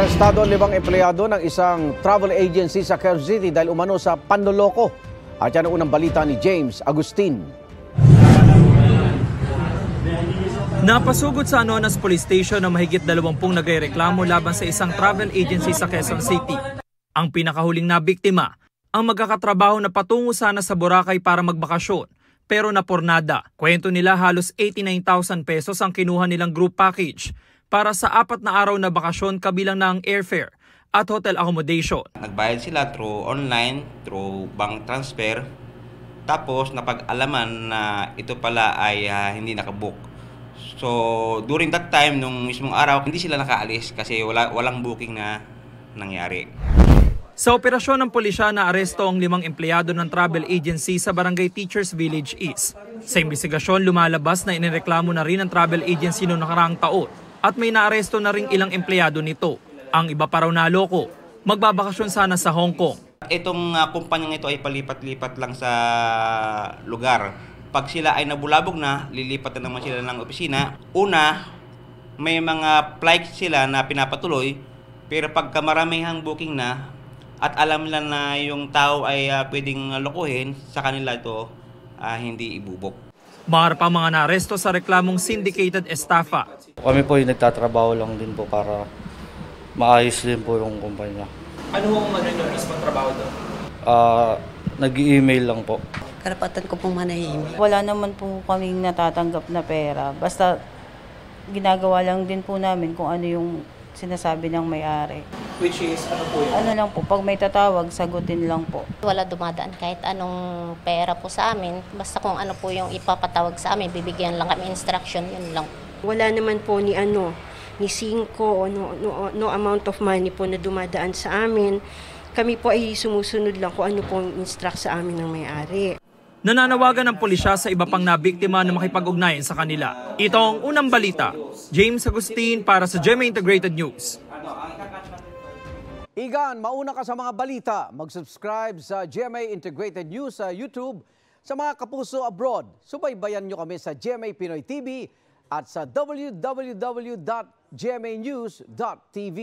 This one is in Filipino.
Arestado ang 5 empleyado ng isang travel agency sa Quezon City dahil umano sa panloloko. At yan ang unang balita ni James Agustin. Napasugod sa Anonas Police Station na mahigit 20 nagrereklamo laban sa isang travel agency sa Quezon City. Ang pinakahuling na biktima, ang magkakatrabaho na patungo sana sa Boracay para magbakasyon, pero napornada. Kwento nila halos 89,000 pesos ang kinuha nilang group package para sa 4 na araw na bakasyon kabilang na ang airfare at hotel accommodation. Nagbayad sila through online, through bank transfer, tapos napag-alaman na ito pala ay hindi nakabook. So during that time, nung mismong araw, hindi sila nakaalis kasi walang booking na nangyari. Sa operasyon ng pulisya na aresto ang 5 empleyado ng travel agency sa Barangay Teachers Village East. Sa investigasyon, lumalabas na inireklamo na rin ang travel agency noong nakaraang taon at may naaresto na ring ilang empleyado nito. Ang iba pa raw naloko, magbabakasyon sana sa Hong Kong. Itong kumpanyang ito ay palipat-lipat lang sa lugar. Pag sila ay nabulabog na, lilipat na naman sila ng opisina. Una, may mga flights sila na pinapatuloy, pero pagka maramihang booking na at alam nila na yung tao ay pwedeng lokohin, sa kanila ito hindi ibubok. Mahar pa mga naaresto sa reklamong syndicated estafa. Kami po yung nagtatrabaho lang din po para maayos din po yung kumpanya. Ano ang yung mismong trabaho doon? Nag-i-email lang po. Karapatan ko pong manahimik. Wala naman po kaming natatanggap na pera. Basta ginagawa lang din po namin kung ano yung sinasabi ng may-ari. Which is, ano po yun? Ano lang po, pag may tatawag, sagutin lang po. Wala dumadaan kahit anong pera po sa amin. Basta kung ano po yung ipapatawag sa amin, bibigyan lang kami instruction, yun lang. Wala naman po ni Cinco o no amount of money po na dumadaan sa amin. Kami po ay sumusunod lang kung ano po instruct sa amin ng may-ari. Nananawagan ng pulisya sa iba pang nabiktima na makipag-ugnayan sa kanila. Ito ang unang balita. James Agustin para sa GMA Integrated News. Igan, mauna ka sa mga balita. Mag-subscribe sa GMA Integrated News sa YouTube. Sa mga kapuso abroad, subaybayan nyo kami sa GMA Pinoy TV at sa www.gmanews.tv.